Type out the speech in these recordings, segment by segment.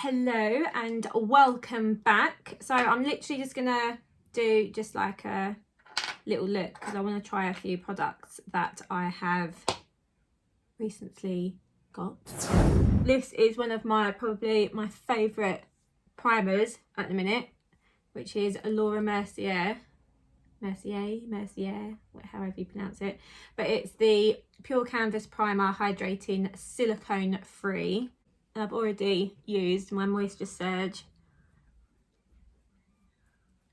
Hello and welcome back. So I'm literally just gonna do just like a little look because I want to try a few products that I have recently got. This is one of probably my favourite primers at the minute, which is Laura Mercier, however you pronounce it, but it's the Pure Canvas Primer Hydrating Silicone Free. And I've already used my Moisture Surge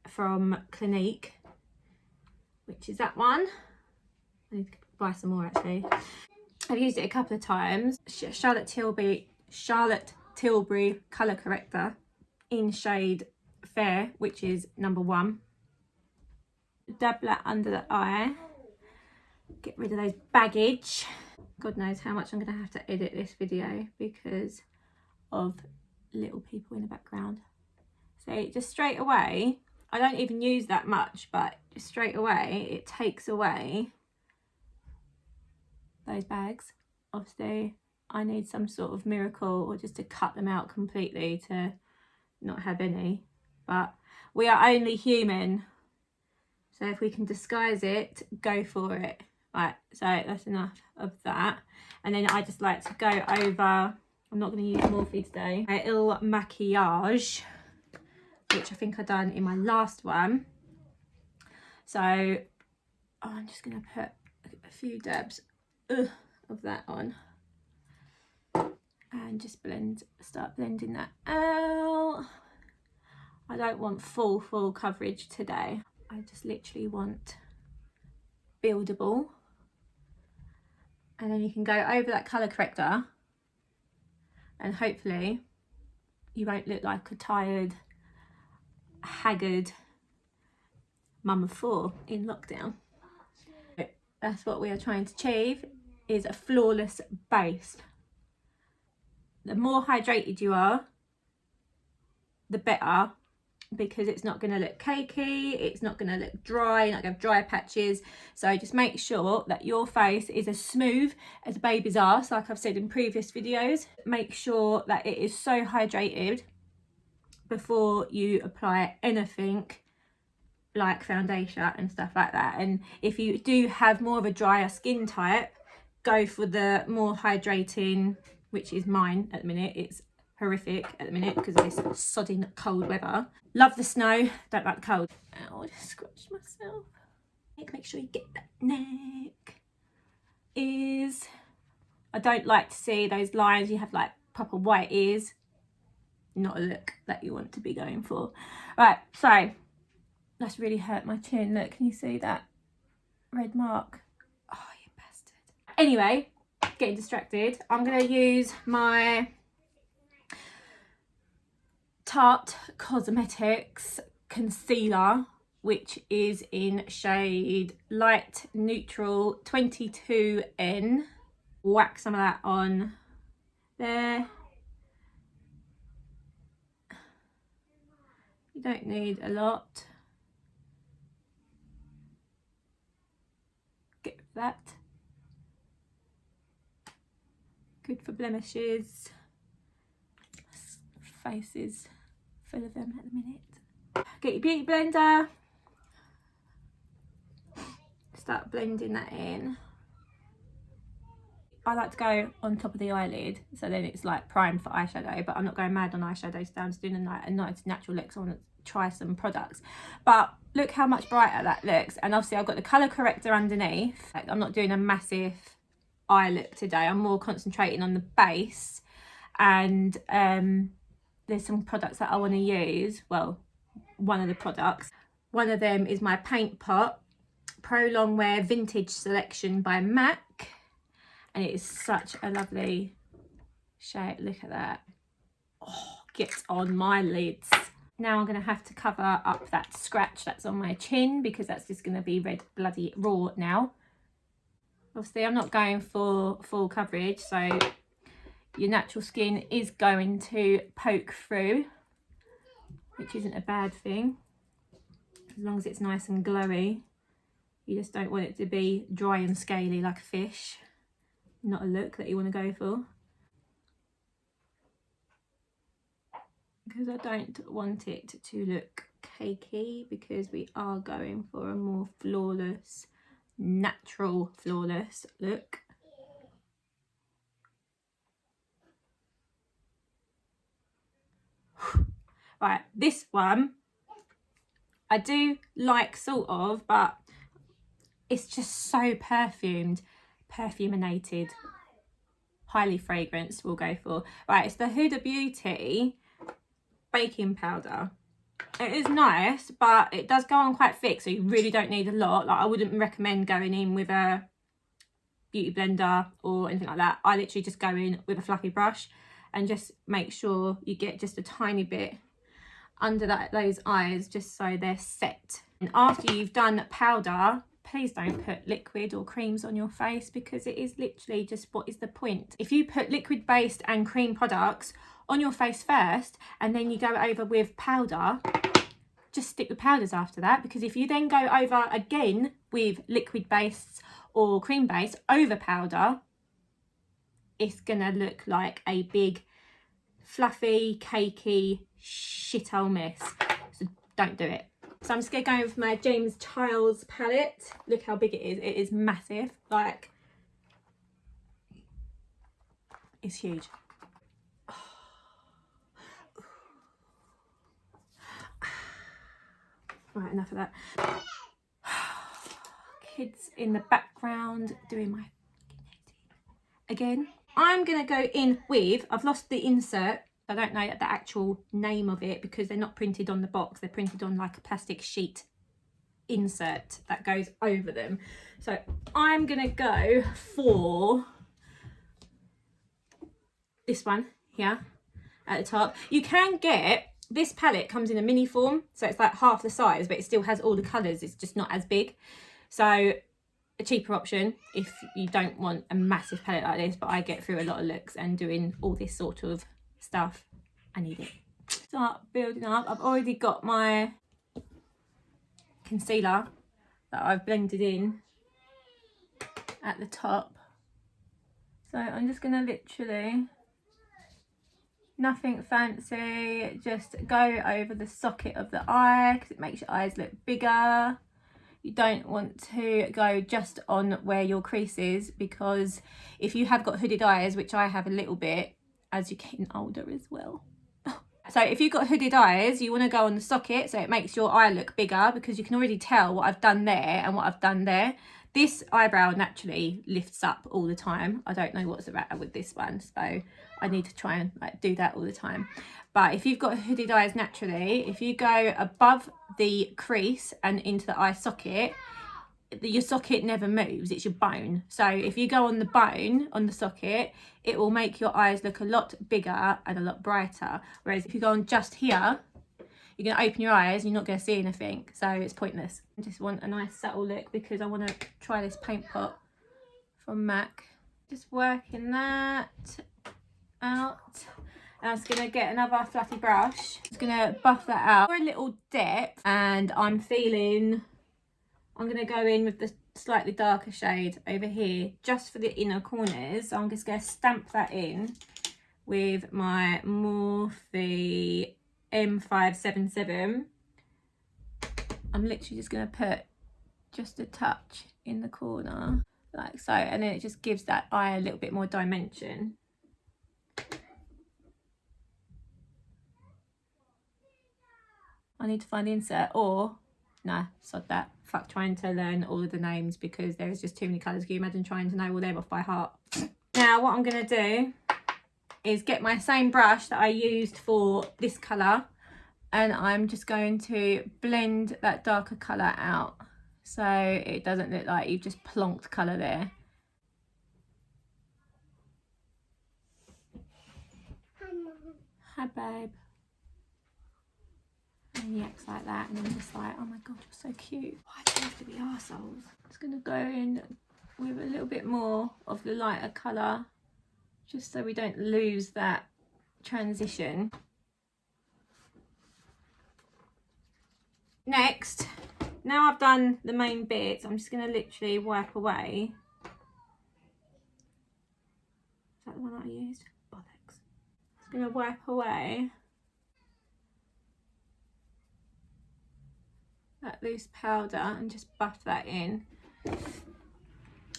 from Clinique, which is that one. I need to buy some more actually. I've used it a couple of times. Charlotte Tilbury colour corrector in shade Fair, which is number 1. Dab that under the eye, get rid of those baggage. God knows how much I'm going to have to edit this video because of little people in the background. So just straight away, I don't even use that much, but just straight away it takes away those bags. Obviously I need some sort of miracle or just to cut them out completely to not have any, but we are only human, so if we can disguise it, go for it. Right, so that's enough of that. And then I just like to go over, I'm not going to use Morphe today, Il Maquillage, which I think I done in my last one. So I'm just going to put a few dabs of that on and just start blending that out. I don't want full coverage today. I just literally want buildable. And then you can go over that colour corrector and hopefully you won't look like a tired, haggard mum of 4 in lockdown. That's what we are trying to achieve, is a flawless base. The more hydrated you are, the better, because it's not going to look cakey, it's not going to look dry, you're not going to have dry patches. So just make sure that your face is as smooth as a baby's arse, like I've said in previous videos. Make sure that it is so hydrated before you apply anything like foundation and stuff like that. And if you do have more of a drier skin type, go for the more hydrating, which is mine at the minute. It's horrific at the minute because of this sodding cold weather. Love the snow, don't like the cold. Ow, I just scratched myself. Make sure you get that neck. I don't like to see those lines. You have like proper white ears. Not a look that you want to be going for. Right, so that's really hurt my chin. Look, can you see that red mark? Oh, you bastard. Anyway, getting distracted. I'm going to use my Tarte Cosmetics concealer, which is in shade Light Neutral 22N. Whack some of that on there. You don't need a lot. Get that. Good for blemishes. Face is full of them at the minute. Get your beauty blender. Start blending that in. I like to go on top of the eyelid, so then it's like prime for eyeshadow, but I'm not going mad on eyeshadow today. I'm just doing a nice natural look, so I want to try some products. But look how much brighter that looks. And obviously I've got the colour corrector underneath. Like, I'm not doing a massive eye look today. I'm more concentrating on the base. And there's some products that I want to use. Well, one of the products. One of them is my Paint Pot Pro Longwear Vintage Selection by MAC. And it is such a lovely shade. Look at that. Oh, gets on my lids. Now I'm going to have to cover up that scratch that's on my chin because that's just going to be red bloody raw now. Obviously I'm not going for full coverage, so your natural skin is going to poke through, which isn't a bad thing as long as it's nice and glowy. You just don't want it to be dry and scaly like a fish. Not a look that you want to go for. because I don't want it to look cakey, because we are going for a more flawless, natural flawless look. Right, this one I do like sort of, but it's just so perfuminated, highly fragranced. We'll go for, right, it's the Huda Beauty baking powder. It is nice, but it does go on quite thick, so you really don't need a lot. Like, I wouldn't recommend going in with a beauty blender or anything like that. I literally just go in with a fluffy brush and just make sure you get just a tiny bit under those eyes, just so they're set. And after you've done powder, please don't put liquid or creams on your face, because it is literally just, what is the point? If you put liquid based and cream products on your face first and then you go over with powder, just stick with powders after that, because if you then go over again with liquid based or cream based over powder, it's gonna look like a big fluffy cakey shithole mess. So don't do it. So I'm just gonna go with my James Charles palette. Look how big it is. It is massive. Like, it's huge. Right, enough of that. Kids in the background doing my again. I'm gonna go in with, I've lost the insert, I don't know the actual name of it because they're not printed on the box, they're printed on like a plastic sheet insert that goes over them. So I'm gonna go for this one here at the top. You can get, this palette comes in a mini form, so it's like half the size, but it still has all the colours, it's just not as big. So a cheaper option if you don't want a massive palette like this, but I get through a lot of looks, and doing all this sort of stuff, I need it. Start building up. I've already got my concealer that I've blended in at the top, so I'm just gonna literally, nothing fancy, just go over the socket of the eye because it makes your eyes look bigger. You don't want to go just on where your crease is, because if you have got hooded eyes, which I have a little bit as you're getting older as well. So if you've got hooded eyes, you want to go on the socket so it makes your eye look bigger, because you can already tell what I've done there and what I've done there. This eyebrow naturally lifts up all the time. I don't know what's the matter with this one, so I need to try and like do that all the time. But if you've got hooded eyes naturally, if you go above the crease and into the eye socket, your socket never moves, it's your bone. So if you go on the bone, on the socket, it will make your eyes look a lot bigger and a lot brighter. Whereas if you go on just here, you're going to open your eyes and you're not going to see anything, so it's pointless. I just want a nice subtle look because I want to try this paint pot from MAC. Just working that out. And I'm just going to get another fluffy brush. Just going to buff that out for a little depth, and I'm feeling, I'm going to go in with the slightly darker shade over here just for the inner corners. So I'm just going to stamp that in with my Morphe M577. I'm literally just going to put just a touch in the corner like so, and then it just gives that eye a little bit more dimension. I need to find the insert, or nah, sod that. Fuck trying to learn all of the names because there is just too many colours. Can you imagine trying to know all them off by heart? Now what I'm going to do is get my same brush that I used for this colour, and I'm just going to blend that darker colour out so it doesn't look like you've just plonked colour there. Hi babe. And he acts like that, and I'm just like, oh my god, you're so cute. Why do you have to be arseholes? Just going to go in with a little bit more of the lighter colour, just so we don't lose that transition. Next, now I've done the main bits, I'm just going to literally wipe away. Is that the one that I used? Bollocks. Just going to wipe away that loose powder and just buff that in.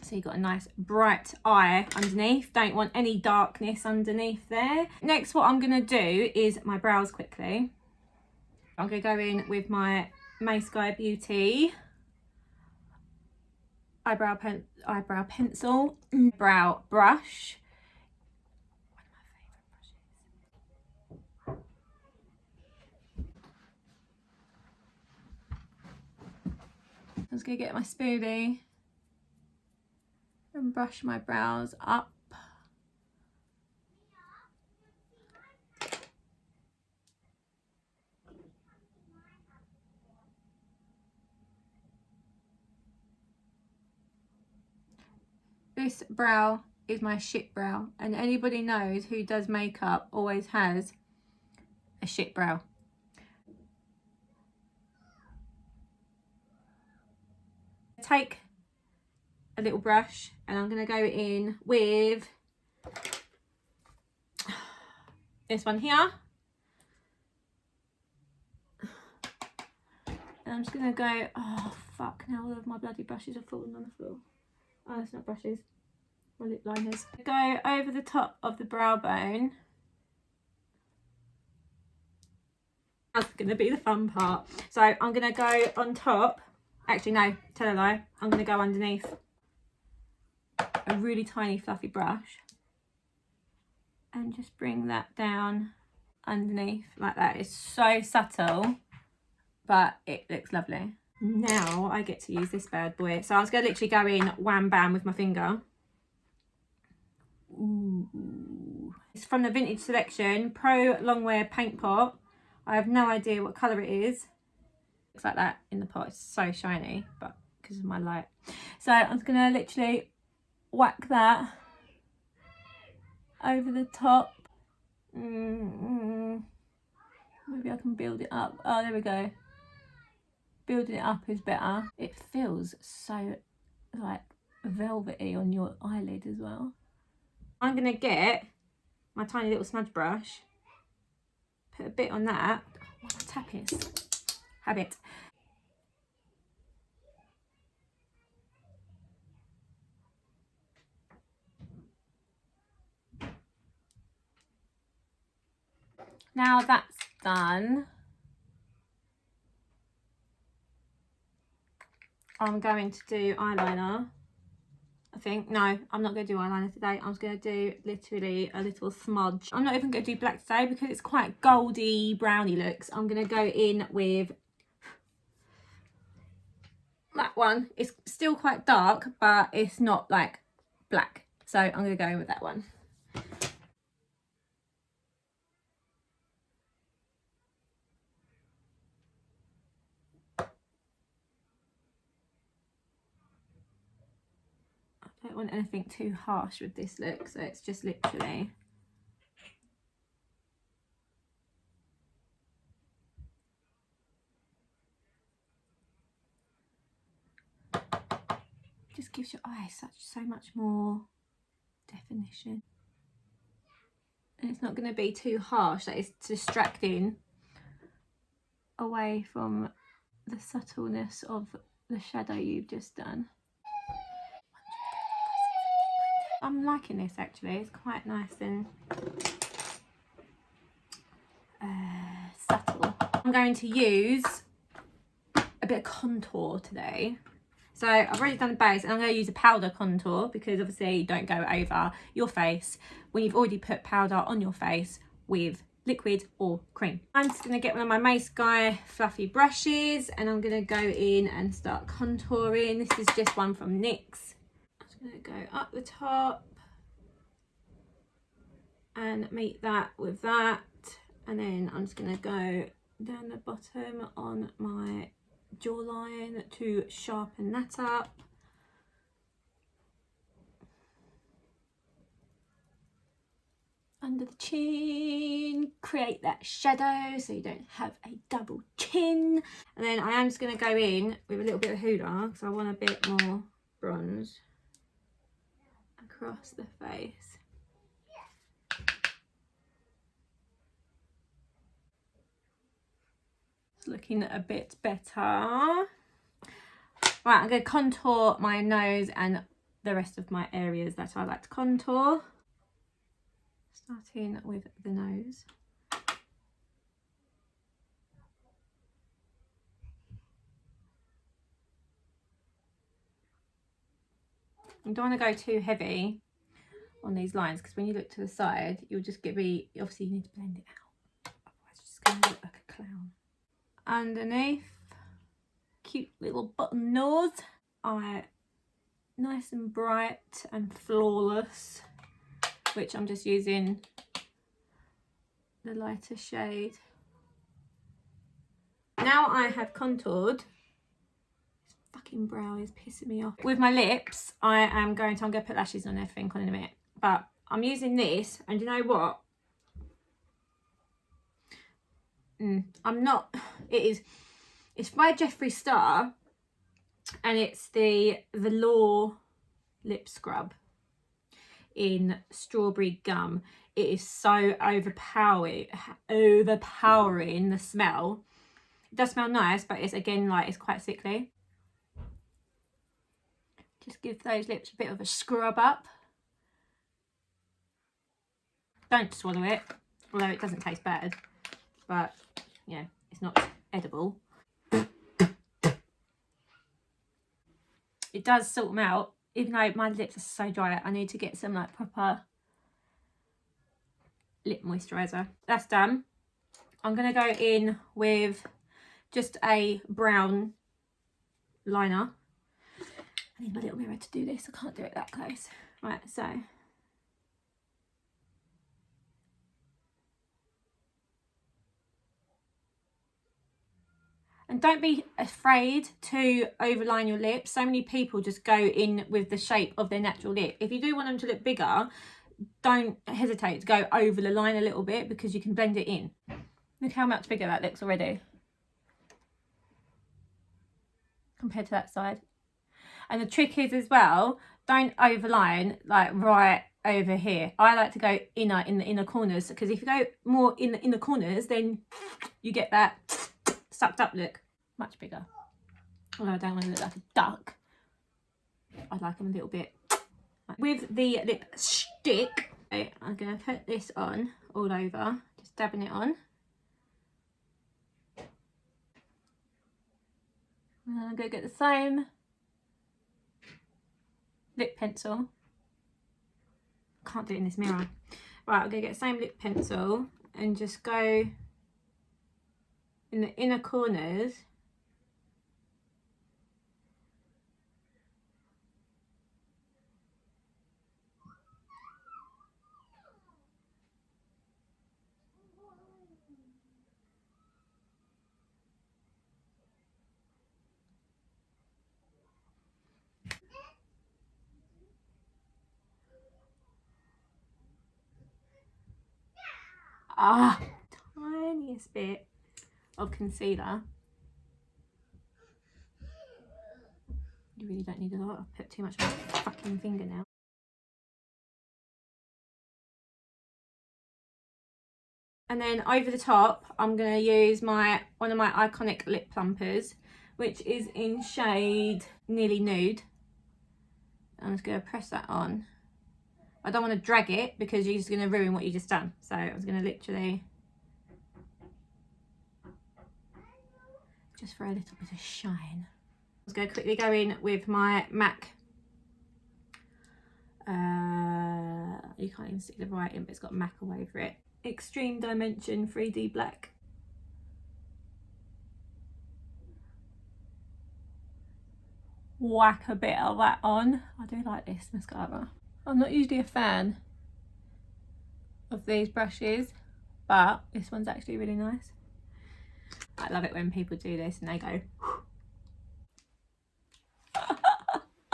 So you've got a nice bright eye underneath. Don't want any darkness underneath there. Next, what I'm going to do is my brows quickly. I'm going to go in with my Sky Beauty eyebrow pencil, brow brush. One of my favourite brushes. I'm just going to get my spoolie and brush my brows up. This brow is my shit brow, and anybody knows who does makeup always has a shit brow. Take a little brush and I'm going to go in with this one here. And I'm just going to go, oh fuck, now all of my bloody brushes are falling on the floor. Oh, it's not brushes, my lip liners. Go over the top of the brow bone. That's going to be the fun part. So I'm going to go on top. Actually, no, tell a lie. I'm going to go underneath a really tiny fluffy brush and just bring that down underneath like that. It's so subtle, but it looks lovely. Now I get to use this bad boy. So I'm just going to literally go in wham bam with my finger. Ooh. It's from the Vintage Selection Pro Longwear Paint Pot. I have no idea what colour it is. Looks like that in the pot. It's so shiny, but because of my light. So I'm just going to literally whack that over the top. Maybe I can build it up. Oh, there we go. Building it up is better. It feels so like velvety on your eyelid as well. I'm going to get my tiny little smudge brush, put a bit on that. Oh, what a tapis. Habit. Now that's done, I'm going to do eyeliner. I think. No, I'm not going to do eyeliner today. I'm just going to do literally a little smudge. I'm not even going to do black today because it's quite goldy, browny looks. I'm going to go in with that one. It's still quite dark, but it's not like black. So I'm going to go in with that one. I don't want anything too harsh with this look, so it's just literally just gives your eyes so much more definition. And it's not going to be too harsh that it's distracting away from the subtleness of the shadow you've just done. I'm liking this actually, it's quite nice and subtle. I'm going to use a bit of contour today. So I've already done the base and I'm going to use a powder contour because obviously you don't go over your face when you've already put powder on your face with liquid or cream. I'm just going to get one of my May Sky fluffy brushes and I'm going to go in and start contouring. This is just one from NYX. I'm just going to go up the top and meet that with that, and then I'm just going to go down the bottom on my jawline to sharpen that up. Under the chin, create that shadow so you don't have a double chin. And then I am just going to go in with a little bit of Huda because I want a bit more bronze across the face. Just looking a bit better. Right, I'm going to contour my nose and the rest of my areas that I like to contour. Starting with the nose. You don't want to go too heavy on these lines, because when you look to the side, you'll just obviously you need to blend it out. Otherwise it's just going to look like a clown. Underneath, cute little button nose. Eye nice and bright and flawless, which I'm just using the lighter shade. Now I have contoured. This fucking brow is pissing me off. With my lips, I'm going to put lashes on everything on in a minute. But I'm using this, and you know what? It's by Jeffree Star, and it's the Velour lip scrub in strawberry gum. It is so overpowering the smell. It does smell nice, but it's again like it's quite sickly. Just give those lips a bit of a scrub up. Don't swallow it, although it doesn't taste bad, but yeah, it's not edible. It does sort them out, even though my lips are so dry. I need to get some like proper lip moisturiser. That's done. I'm going to go in with just a brown liner. I need my little mirror to do this. I can't do it that close. Right, so and don't be afraid to overline your lips. So many people just go in with the shape of their natural lip. If you do want them to look bigger, don't hesitate to go over the line a little bit, because you can blend it in. Look how much bigger that looks already compared to that side. And the trick is as well, don't overline like right over here. I like to go in the inner corners, because if you go more in the inner corners, then you get that sucked up look. Much bigger. Although I don't want to look like a duck, I like them a little bit. With the lipstick, I'm going to put this on all over, just dabbing it on. And I'm going to get the same lip pencil. Can't do it in this mirror. Right, I'm going to get the same lip pencil and just go in the inner corners. Tiniest bit of concealer. You really don't need a lot. I've put too much on my fucking finger now. And then over the top, I'm going to use one of my iconic lip plumpers, which is in shade Nearly Nude. I'm just going to press that on. I don't want to drag it, because you're just going to ruin what you just done. So I was going to literally, just for a little bit of shine. I was going to quickly go in with my MAC. You can't even see the writing, but it's got MAC all over it. Extreme Dimension 3D Black. Whack a bit of that on. I do like this mascara. I'm not usually a fan of these brushes, but this one's actually really nice. I love it when people do this and they go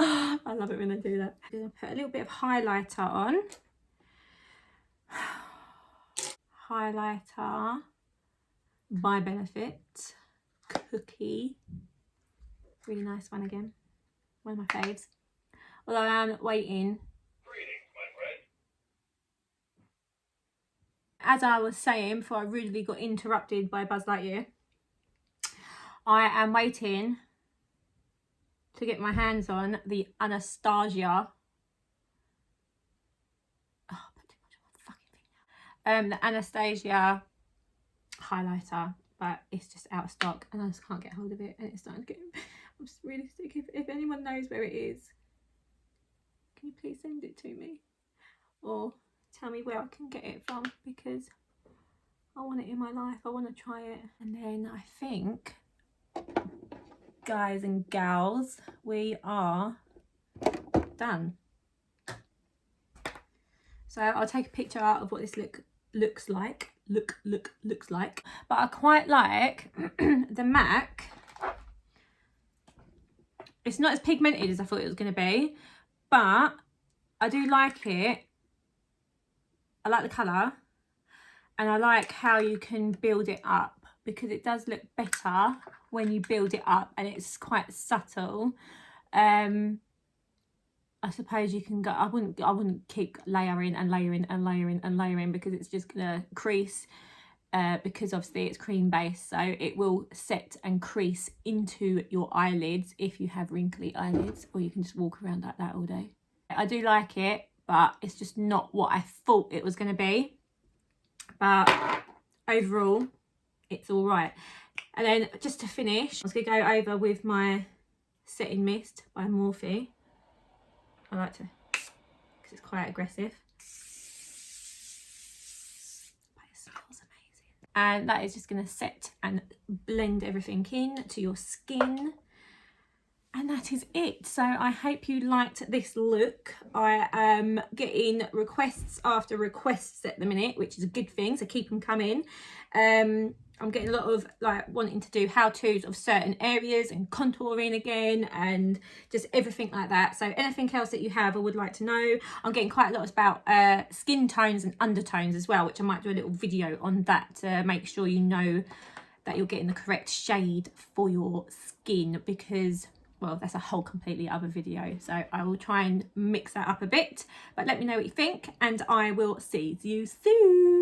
I love it when they do that. I'm going to put a little bit of highlighter on. Highlighter by Benefit Cookie. Really nice one again. One of my faves. Although I am waiting. As I was saying before I rudely got interrupted by Buzz Lightyear, I am waiting to get my hands on the Anastasia. Oh, I put too much on my fucking thing now. The Anastasia highlighter, but it's just out of stock and I just can't get hold of it, and it's starting to get, I'm just really sick. If anyone knows where it is, can you please send it to me or tell me where I can get it from, because I want it in my life. I want to try it. And then I think, guys and gals, we are done. So I'll take a picture out of what this looks like. Looks like. But I quite like the MAC. It's not as pigmented as I thought it was going to be, but I do like it. I like the colour, and I like how you can build it up, because it does look better when you build it up and it's quite subtle. I suppose you can go, I wouldn't keep layering and layering and layering and layering, because it's just gonna crease, because obviously it's cream based, so it will set and crease into your eyelids if you have wrinkly eyelids, or you can just walk around like that all day. I do like it, but it's just not what I thought it was going to be. But overall, it's all right. And then just to finish, I was going to go over with my setting mist by Morphe. I like to, because it's quite aggressive. But it smells amazing. And that is just going to set and blend everything in to your skin. And that is it. So I hope you liked this look. I am getting requests after requests at the minute, which is a good thing, so keep them coming. I'm getting a lot of like wanting to do how-tos of certain areas and contouring again and just everything like that. So anything else that you have or would like to know. I'm getting quite a lot about skin tones and undertones as well, which I might do a little video on that to make sure you know that you're getting the correct shade for your skin, because, well, that's a whole completely other video. So I will try and mix that up a bit, but let me know what you think, and I will see you soon.